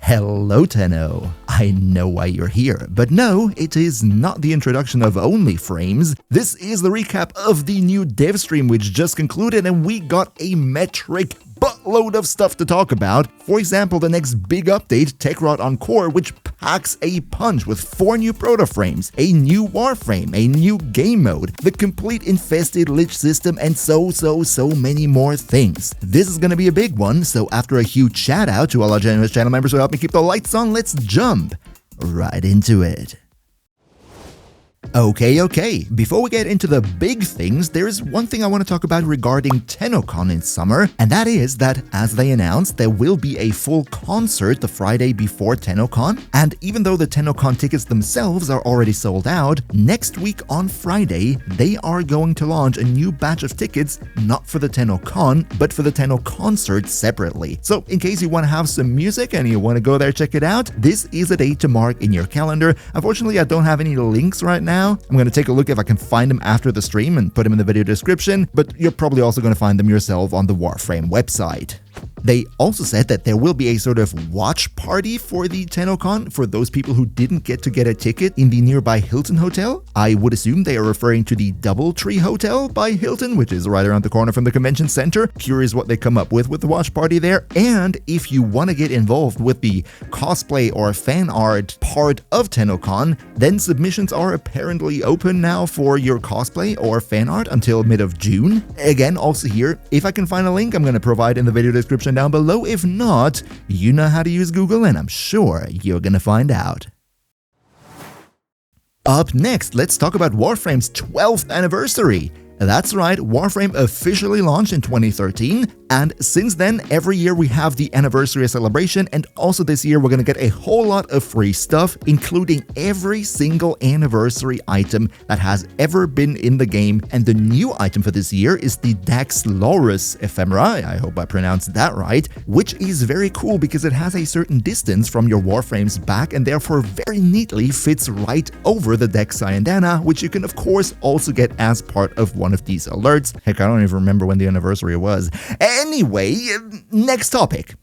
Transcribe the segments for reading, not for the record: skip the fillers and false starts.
Hello Tenno! I know why you're here, but no, it is not the introduction of only frames. This is the recap of the new dev stream which just concluded, and we got a metric buttload of stuff to talk about. For example, the next big update, Techrot Encore, which packs a punch with 4 new Protoframes, a new Warframe, a new Gamemode, the complete Infested Lich system, and so many more things. This is gonna be a big one, so after a huge shout out to all our generous channel members who help me keep the lights on, let's jump right into it. Okay, before we get into the big things, there's one thing I want to talk about regarding Tennocon in summer, and that is that, as they announced, there will be a full concert the Friday before Tennocon, and even though the Tennocon tickets themselves are already sold out, next week on Friday, they are going to launch a new batch of tickets, not for the Tennocon, but for the Tenno concert separately. So, in case you want to have some music and you want to go there check it out, this is a date to mark in your calendar. Unfortunately, I don't have any links right now. I'm going to take a look if I can find them after the stream and put them in the video description, but you're probably also going to find them yourself on the Warframe website. They also said that there will be a sort of watch party for the Tennocon for those people who didn't get to get a ticket in the nearby Hilton Hotel. I would assume they are referring to the Doubletree Hotel by Hilton, which is right around the corner from the convention center. Curious what they come up with the watch party there. And if you want to get involved with the cosplay or fan art part of Tennocon, then submissions are apparently open now for your cosplay or fan art until mid of June. Again, also here, if I can find a link, I'm going to provide in the video description down below. If not, you know how to use Google, and I'm sure you're gonna find out. Up next, let's talk about Warframe's 12th anniversary. That's right, Warframe officially launched in 2013, and since then, every year we have the anniversary celebration, and also this year we're gonna get a whole lot of free stuff, including every single anniversary item that has ever been in the game, and the new item for this year is the Daxlorus ephemera, I hope I pronounced that right, which is very cool because it has a certain distance from your Warframe's back and therefore very neatly fits right over the Dex Cyandana, which you can of course also get as part of one of these alerts. Heck, I don't even remember when the anniversary was. Anyway, next topic.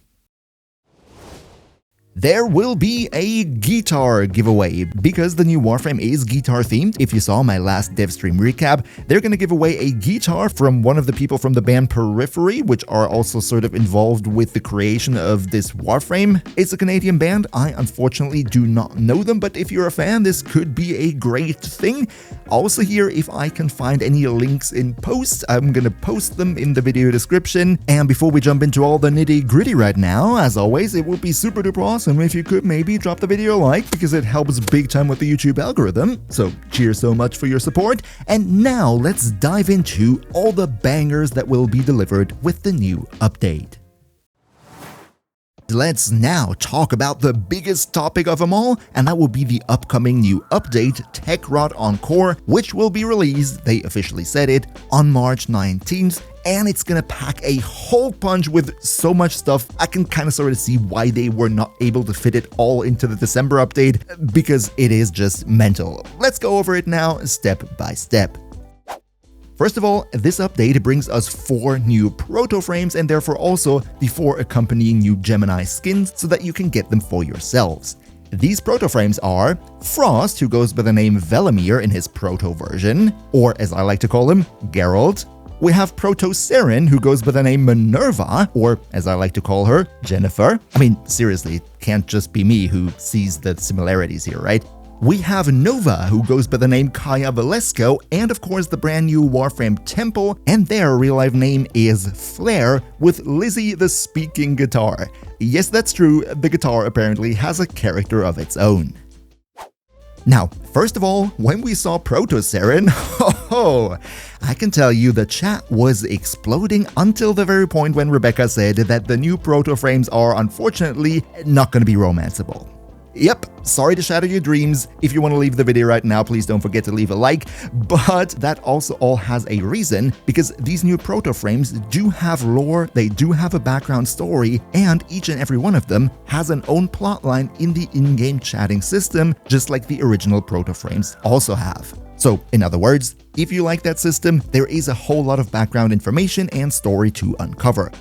There will be a guitar giveaway. Because the new Warframe is guitar themed, if you saw my last dev stream recap, they're gonna give away a guitar from one of the people from the band Periphery, which are also sort of involved with the creation of this Warframe. It's a Canadian band. I unfortunately do not know them, but if you're a fan, this could be a great thing. Also here, if I can find any links in post, I'm gonna post them in the video description. And before we jump into all the nitty-gritty right now, as always, it would be super duper awesome if you could maybe drop the video a like, because it helps big time with the YouTube algorithm. So cheers so much for your support. And now let's dive into all the bangers that will be delivered with the new update. Let's now talk about the biggest topic of them all, and that will be the upcoming new update, Techrot Encore, which will be released, they officially said it, on March 19th, and it's gonna pack a whole punch with so much stuff. I can kind of sort of see why they were not able to fit it all into the December update, because it is just mental. Let's go over it now, step by step. First of all, this update brings us 4 new Protoframes and therefore also the 4 accompanying new Gemini skins so that you can get them for yourselves. These Protoframes are Frost, who goes by the name Velemir in his Proto version, or as I like to call him, Geralt. We have Proto-Seren, who goes by the name Minerva, or as I like to call her, Jennifer. I mean, seriously, it can't just be me who sees the similarities here, right? We have Nova, who goes by the name Kaya Valesco, and of course the brand new Warframe Temple, and their real-life name is Flare, with Lizzie the speaking guitar. Yes, that's true, the guitar apparently has a character of its own. Now, first of all, when we saw Proto-Seren, I can tell you the chat was exploding until the very point when Rebecca said that the new Protoframes are unfortunately not going to be romanceable. Yep, sorry to shatter your dreams. If you want to leave the video right now, please don't forget to leave a like. But that also all has a reason, because these new Protoframes do have lore, they do have a background story, and each and every one of them has an own plotline in the in-game chatting system, just like the original Protoframes also have. So, in other words, if you like that system, there is a whole lot of background information and story to uncover.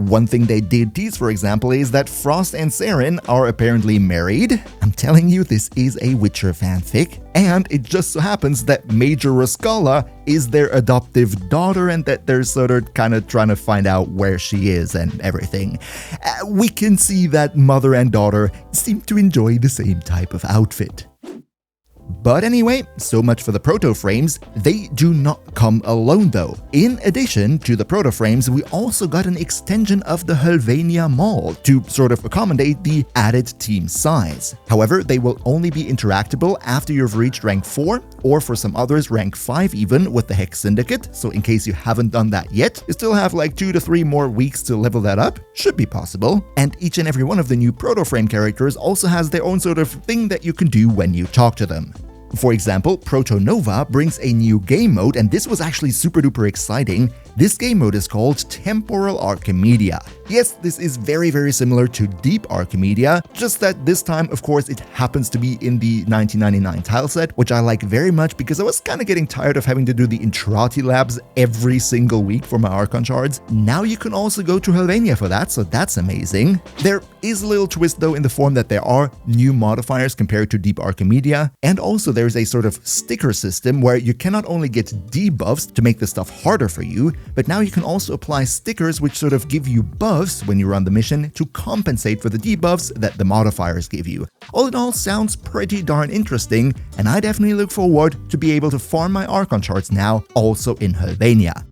One thing they did tease, for example, is that Frost and Saren are apparently married. I'm telling you, this is a Witcher fanfic. And it just so happens that Major Rascala is their adoptive daughter and that they're sort of kind of trying to find out where she is and everything. We can see that mother and daughter seem to enjoy the same type of outfit. But anyway, so much for the Protoframes. They do not come alone though. In addition to the Protoframes, we also got an extension of the Helvania Mall to sort of accommodate the added team size. However, they will only be interactable after you've reached rank 4, or for some others rank 5 even, with the Hex Syndicate, so in case you haven't done that yet, you still have like 2 to 3 more weeks to level that up. Should be possible. And each and every one of the new Protoframe characters also has their own sort of thing that you can do when you talk to them. For example, Protonova brings a new game mode, and this was actually super duper exciting. This game mode is called Temporal Archimedia. Yes, this is very similar to Deep Archimedia, just that this time, of course, it happens to be in the 1999 tileset, which I like very much because I was kind of getting tired of having to do the Intrati labs every single week for my Archon shards. Now you can also go to Helvania for that, so that's amazing. There is a little twist though in the form that there are new modifiers compared to Deep Archimedia, and also there's a sort of sticker system where you can not only get debuffs to make the stuff harder for you, but now you can also apply stickers which sort of give you buffs when you run the mission to compensate for the debuffs that the modifiers give you. All in all, sounds pretty darn interesting, and I definitely look forward to be able to farm my Archon charts now also in Helvania.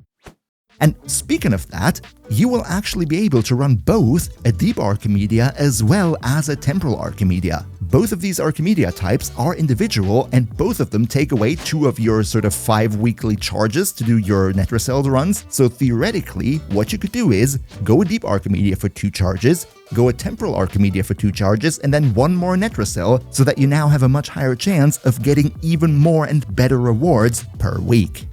And speaking of that, you will actually be able to run both a Deep Archimedia as well as a Temporal Archimedia. Both of these Archimedia types are individual, and both of them take away 2 of your sort of 5 weekly charges to do your Netracel runs. So theoretically, what you could do is go a Deep Archimedia for 2 charges, go a Temporal Archimedia for 2 charges, and then 1 more Netracel, so that you now have a much higher chance of getting even more and better rewards per week.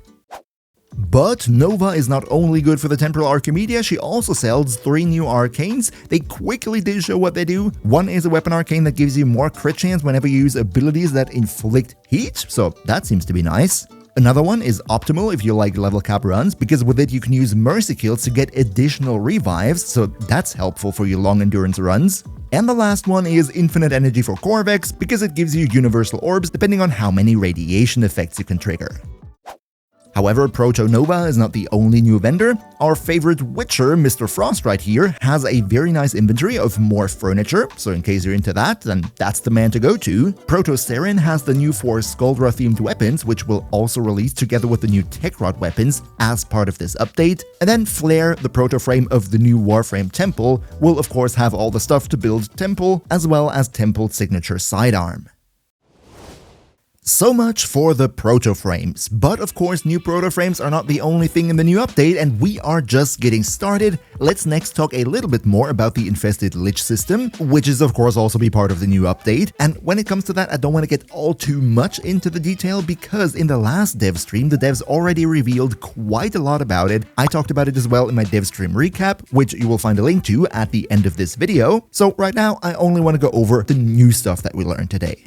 But Nova is not only good for the Temporal Archimedia, she also sells 3 new Arcanes. They quickly did show what they do. One is a weapon arcane that gives you more crit chance whenever you use abilities that inflict heat, so that seems to be nice. Another one is optimal if you like level cap runs, because with it you can use mercy kills to get additional revives, so that's helpful for your long endurance runs. And the last one is infinite energy for Corvex, because it gives you universal orbs depending on how many radiation effects you can trigger. However, Protonova is not the only new vendor. Our favorite Witcher, Mr. Frost right here, has a very nice inventory of more furniture, so in case you're into that, then that's the man to go to. Protosarin has the new 4 Skuldra themed weapons, which will also release together with the new Techrot weapons as part of this update. And then Flare, the Protoframe of the new Warframe Temple, will of course have all the stuff to build Temple, as well as Temple signature sidearm. So much for the Protoframes, but of course new Protoframes are not the only thing in the new update, and we are just getting started. Let's next talk a little bit more about the Infested Lich system, which is of course also be part of the new update. And when it comes to that, I don't want to get all too much into the detail, because in the last dev stream, the devs already revealed quite a lot about it. I talked about it as well in my Devstream Recap, which you will find a link to at the end of this video. So right now, I only want to go over the new stuff that we learned today.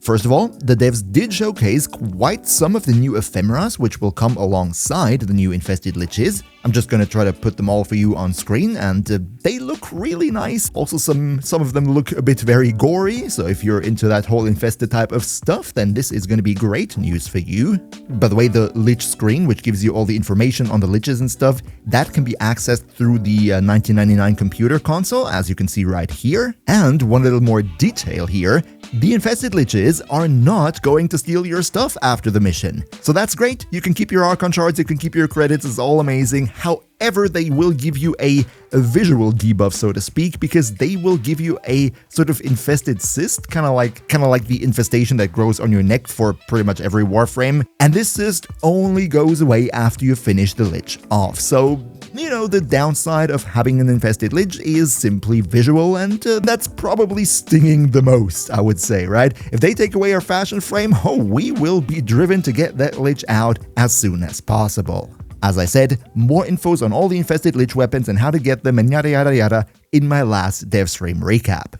First of all, the devs did showcase quite some of the new ephemeras which will come alongside the new Infested Liches. I'm just gonna try to put them all for you on screen, and they look really nice. Also, some of them look a bit very gory, so if you're into that whole infested type of stuff, then this is gonna be great news for you. By the way, the Lich screen, which gives you all the information on the Liches and stuff, that can be accessed through the 1999 computer console, as you can see right here. And one little more detail here, the Infested Liches are not going to steal your stuff after the mission. So that's great, you can keep your Archon shards, you can keep your credits, it's all amazing. However, they will give you a visual debuff, so to speak, because they will give you a sort of infested cyst, kind of like the infestation that grows on your neck for pretty much every Warframe. And this cyst only goes away after you finish the Lich off. So, you know, the downside of having an infested Lich is simply visual, and that's probably stinging the most, I would say, right? If they take away our fashion frame, oh, we will be driven to get that Lich out as soon as possible. As I said, more infos on all the Infested Lich weapons and how to get them and yada yada yada in my last Devstream Recap.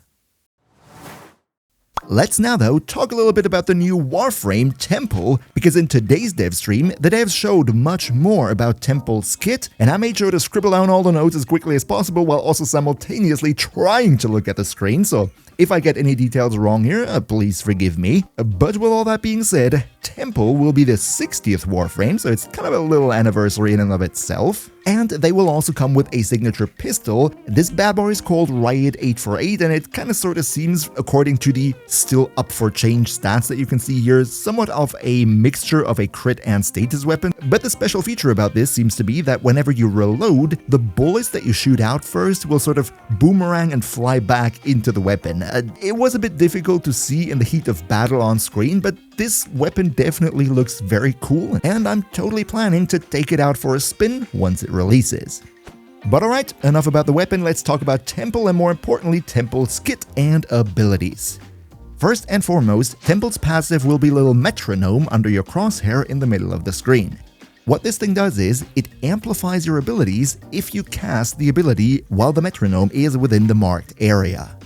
Let's now though talk a little bit about the new Warframe Temple, because in today's dev stream, the devs showed much more about Temple's kit, and I made sure to scribble down all the notes as quickly as possible while also simultaneously trying to look at the screen, so if I get any details wrong here, please forgive me. But with all that being said, Temple will be the 60th Warframe, so it's kind of a little anniversary in and of itself. And they will also come with a signature pistol. This bad boy is called Riot 848, and it kind of sort of seems, according to the still up for change stats that you can see here, somewhat of a mixture of a crit and status weapon. But the special feature about this seems to be that whenever you reload, the bullets that you shoot out first will sort of boomerang and fly back into the weapon. It was a bit difficult to see in the heat of battle on screen, but this weapon definitely looks very cool, and I'm totally planning to take it out for a spin once it releases. But alright, enough about the weapon, let's talk about Temple, and more importantly, Temple's kit and abilities. First and foremost, Temple's passive will be a little metronome under your crosshair in the middle of the screen. What this thing does is, it amplifies your abilities if you cast the ability while the metronome is within the marked area.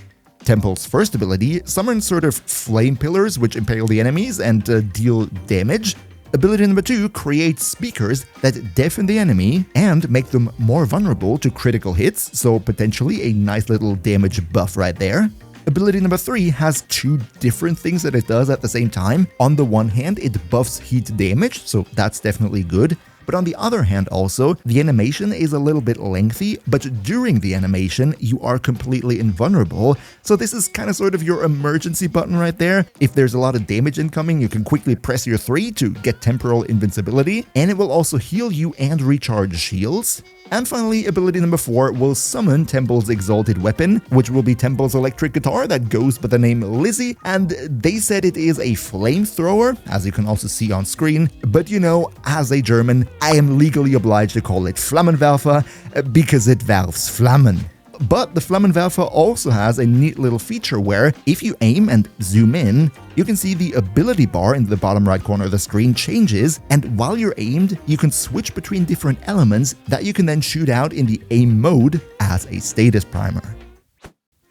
Temple's first ability summons sort of flame pillars which impale the enemies and deal damage. Ability number 2 creates speakers that deafen the enemy and make them more vulnerable to critical hits, so potentially a nice little damage buff right there. Ability number 3 has 2 different things that it does at the same time. On the one hand, it buffs heat damage, so that's definitely good. But on the other hand also, the animation is a little bit lengthy, but during the animation, you are completely invulnerable. So this is kind of sort of your emergency button right there. If there's a lot of damage incoming, you can quickly press your 3 to get temporal invincibility, and it will also heal you and recharge shields. And finally, ability number 4 will summon Temple's Exalted weapon, which will be Temple's electric guitar that goes by the name Lizzie, and they said it is a flamethrower, as you can also see on screen, but you know, as a German, I am legally obliged to call it Flammenwerfer, because it valves Flammen. But the Flammenwerfer also has a neat little feature where, if you aim and zoom in, you can see the ability bar in the bottom right corner of the screen changes, and while you're aimed, you can switch between different elements that you can then shoot out in the aim mode as a status primer.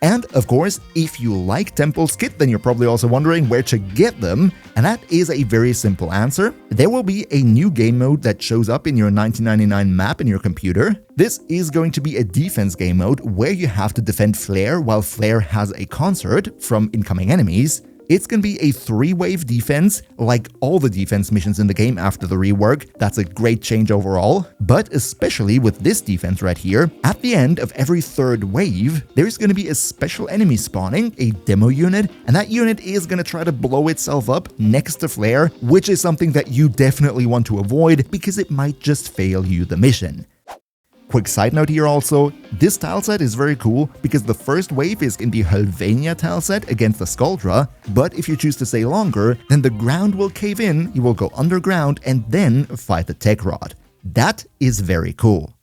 And of course, if you like Temple's kit, then you're probably also wondering where to get them, and that is a very simple answer. There will be a new game mode that shows up in your 1999 map in your computer. This is going to be a defense game mode where you have to defend Flare while Flare has a concert from incoming enemies. It's going to be a 3-wave defense, like all the defense missions in the game after the rework. That's a great change overall. But especially with this defense right here, at the end of every 3rd wave, there's going to be a special enemy spawning, a demo unit, and that unit is going to try to blow itself up next to Flare, which is something that you definitely want to avoid because it might just fail you the mission. Quick side note here also, this tileset is very cool because the first wave is in the Helvania tileset against the Skuldra, but if you choose to stay longer, then the ground will cave in, you will go underground and then fight the Techrot. That is very cool.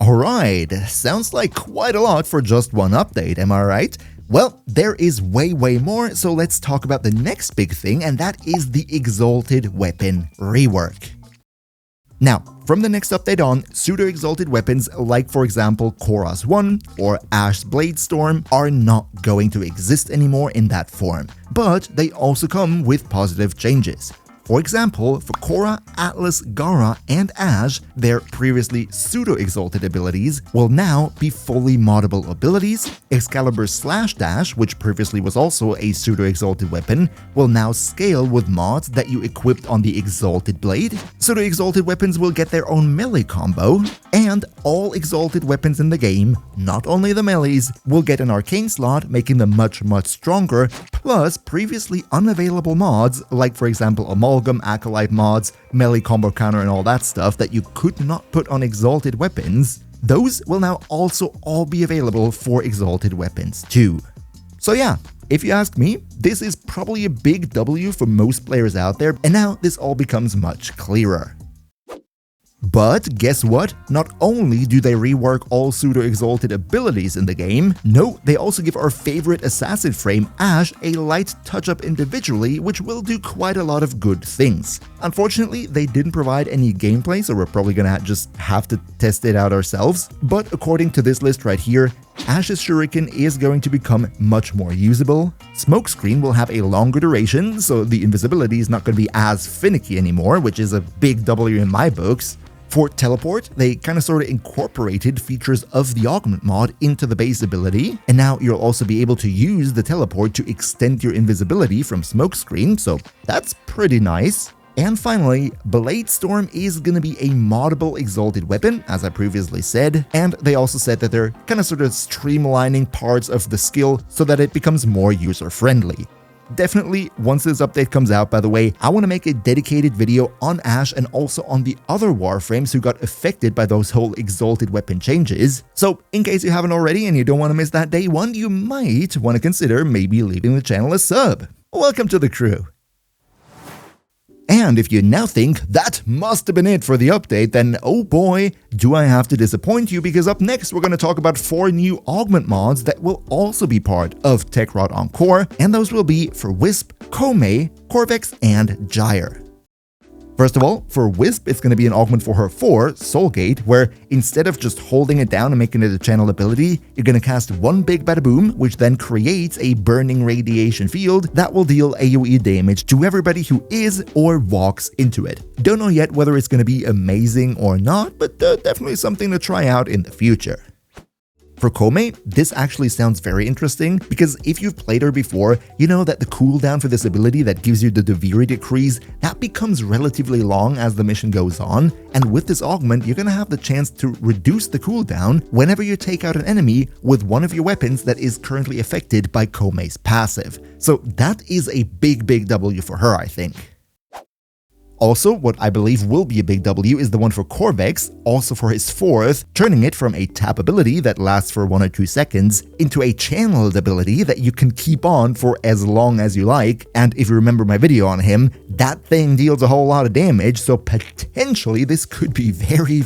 Alright, sounds like quite a lot for just one update, am I right? Well, there is way more, so let's talk about the next big thing, and that is the Exalted weapon rework. Now, from the next update on, pseudo-exalted weapons like for example Korra's 1 or Ash's Bladestorm are not going to exist anymore in that form, but they also come with positive changes. For example, for Korra, Atlas, Gara, and Ash, their previously pseudo-exalted abilities will now be fully moddable abilities. Excalibur's Slash Dash, which previously was also a pseudo-exalted weapon, will now scale with mods that you equipped on the Exalted Blade. Pseudo-exalted weapons will get their own melee combo, and all exalted weapons in the game, not only the melees, will get an Arcane slot, making them much stronger, plus previously unavailable mods, like for example Amalgam, Acolyte mods, melee combo counter and all that stuff that you could not put on exalted weapons. Those will now also all be available for exalted weapons too. So yeah, if you ask me, this is probably a big W for most players out there, and now this all becomes much clearer. But guess what? Not only do they rework all pseudo-exalted abilities in the game, no, they also give our favorite assassin frame, Ash, a light touch-up individually, which will do quite a lot of good things. Unfortunately, they didn't provide any gameplay, so we're probably gonna just have to test it out ourselves. But according to this list right here, Ash's Shuriken is going to become much more usable. Smokescreen will have a longer duration, so the invisibility is not going to be as finicky anymore, which is a big W in my books. For Teleport, they kind of sort of incorporated features of the Augment mod into the base ability, and now you'll also be able to use the Teleport to extend your invisibility from Smokescreen, so that's pretty nice. And finally, Blade Storm is going to be a moddable Exalted weapon, as I previously said, and they also said that they're kind of sort of streamlining parts of the skill so that it becomes more user-friendly. Definitely, once this update comes out, by the way, I want to make a dedicated video on Ash and also on the other Warframes who got affected by those whole Exalted weapon changes. So, in case you haven't already and you don't want to miss that day one, you might want to consider maybe leaving the channel a sub. Welcome to the crew. And if you now think that must have been it for the update, then oh boy, do I have to disappoint you, because up next we're going to talk about 4 new augment mods that will also be part of Techrot Encore, and those will be for Wisp, Kome, Corvex, and Gyre. First of all, for Wisp, it's going to be an augment for her 4, Soulgate, where instead of just holding it down and making it a channel ability, you're going to cast one big bada boom, which then creates a burning radiation field that will deal AoE damage to everybody who is or walks into it. Don't know yet whether it's going to be amazing or not, but definitely something to try out in the future. For Kome, this actually sounds very interesting, because if you've played her before, you know that the cooldown for this ability that gives you the Deviri decrease, that becomes relatively long as the mission goes on, and with this augment, you're gonna have the chance to reduce the cooldown whenever you take out an enemy with one of your weapons that is currently affected by Kome's passive. So that is a big W for her, I think. Also, what I believe will be a big W is the one for Corvex, also for his 4th, turning it from a tap ability that lasts for 1 or 2 seconds into a channeled ability that you can keep on for as long as you like, and if you remember my video on him, that thing deals a whole lot of damage, so potentially this could be very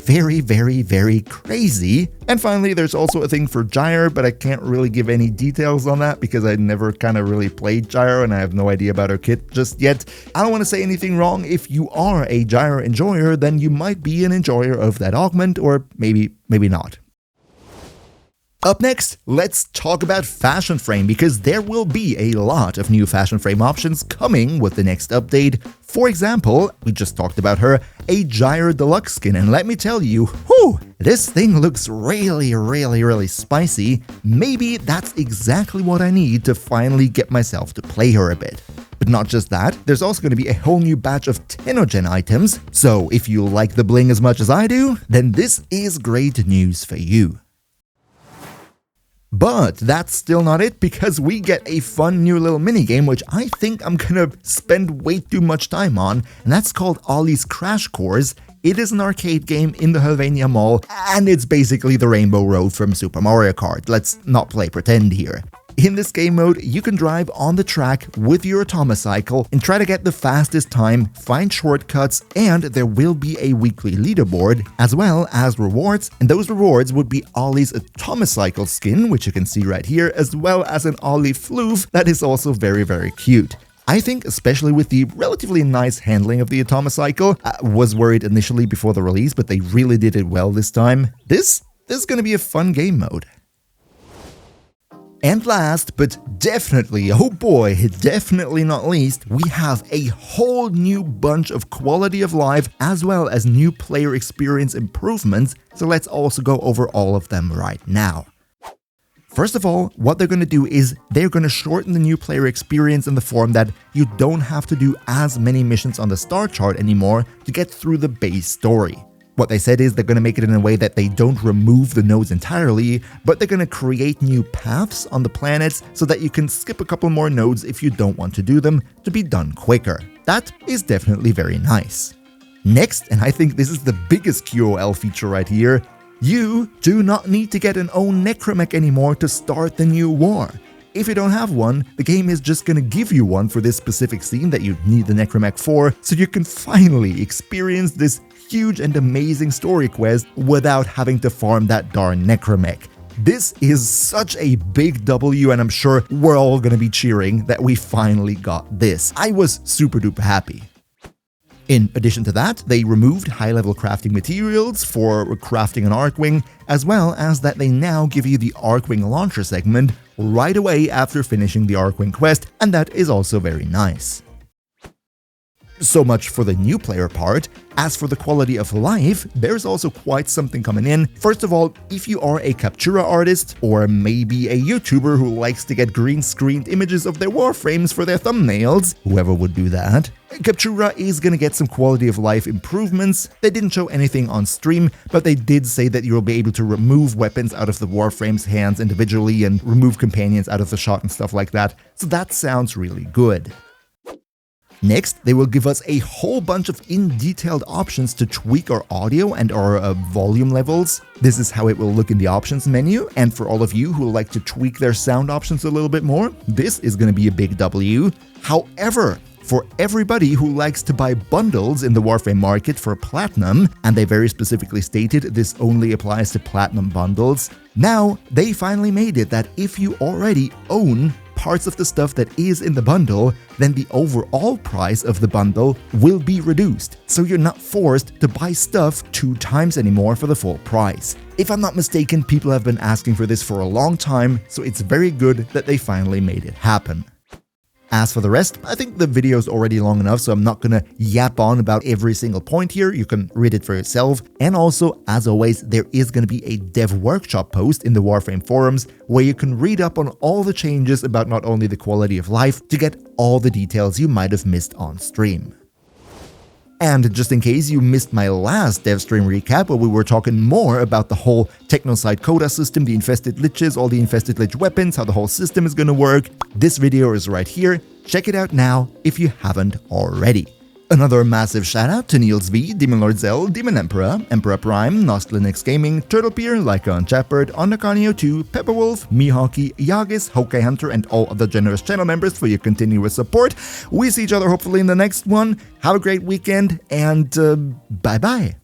crazy. And finally, there's also a thing for Gyre, but I can't really give any details on that because I never kind of really played Gyre and I have no idea about her kit just yet. I don't want to say anything wrong. If you are a Gyre enjoyer, then you might be an enjoyer of that augment, or maybe not. Up next, let's talk about Fashion Frame, because there will be a lot of new Fashion Frame options coming with the next update. For example, we just talked about her, a Gyre Deluxe skin, and let me tell you, whew, this thing looks really spicy. Maybe that's exactly what I need to finally get myself to play her a bit. But not just that, there's also going to be a whole new batch of Tennocon items, so if you like the bling as much as I do, then this is great news for you. But that's still not it, because we get a fun new little minigame which I think I'm gonna spend way too much time on, and that's called Ollie's Crash Course. It is an arcade game in the Helvania Mall, and it's basically the Rainbow Road from Super Mario Kart. Let's not play pretend here. In this game mode, you can drive on the track with your Atomocycle and try to get the fastest time, find shortcuts, and there will be a weekly leaderboard, as well as rewards, and those rewards would be Ollie's Atomocycle skin, which you can see right here, as well as an Ollie floof that is also very cute. I think, especially with the relatively nice handling of the Atomocycle, I was worried initially before the release, but they really did it well this time. This is going to be a fun game mode. And last, but definitely, oh boy, definitely not least, we have a whole new bunch of quality of life as well as new player experience improvements, so let's also go over all of them right now. First of all, what they're going to do is they're going to shorten the new player experience in the form that you don't have to do as many missions on the star chart anymore to get through the base story. What they said is they're going to make it in a way that they don't remove the nodes entirely, but they're going to create new paths on the planets so that you can skip a couple more nodes if you don't want to do them to be done quicker. That is definitely very nice. Next, and I think this is the biggest QOL feature right here, you do not need to get an own necromech anymore to start the new war. If you don't have one, the game is just gonna give you one for this specific scene that you need the necromech for, so you can finally experience this huge and amazing story quest without having to farm that darn necromech. This is such a big W, and I'm sure we're all gonna be cheering that we finally got this. I was super duper happy. In addition to that, they removed high-level crafting materials for crafting an Archwing, as well as that they now give you the Archwing launcher segment right away after finishing the Archwing quest, and that is also very nice. So much for the new player part. As for the quality of life, there's also quite something coming in. First of all, if you are a Captura artist, or maybe a YouTuber who likes to get green-screened images of their Warframes for their thumbnails, whoever would do that, Captura is gonna get some quality of life improvements. They didn't show anything on stream, but they did say that you'll be able to remove weapons out of the Warframe's hands individually and remove companions out of the shot and stuff like that, so that sounds really good. Next, they will give us a whole bunch of in-detailed options to tweak our audio and our volume levels. This is how it will look in the options menu, and for all of you who like to tweak their sound options a little bit more, this is going to be a big W. However, for everybody who likes to buy bundles in the Warframe market for Platinum, and they very specifically stated this only applies to Platinum bundles, now they finally made it that if you already own parts of the stuff that is in the bundle, then the overall price of the bundle will be reduced, so you're not forced to buy stuff 2 times anymore for the full price. If I'm not mistaken, people have been asking for this for a long time, so it's very good that they finally made it happen. As for the rest, I think the video is already long enough, so I'm not gonna yap on about every single point here. You can read it for yourself. And also, as always, there is gonna be a dev workshop post in the Warframe forums where you can read up on all the changes about not only the quality of life to get all the details you might have missed on stream. And just in case you missed my last Devstream recap where we were talking more about the whole Technocide Coda system, the Infested Liches, all the Infested Lich weapons, how the whole system is gonna work, this video is right here. Check it out now if you haven't already. Another massive shout out to Niels V, Demon Lord Zell, Demon Emperor, Emperor Prime, Nost Linux Gaming, Turtlepeer, Lyca Chapbird, Undercarnio2, Pepperwolf, Mihawky, Yagis, Hokey Hunter, and all other generous channel members for your continuous support. We see each other hopefully in the next one. Have a great weekend, and bye bye.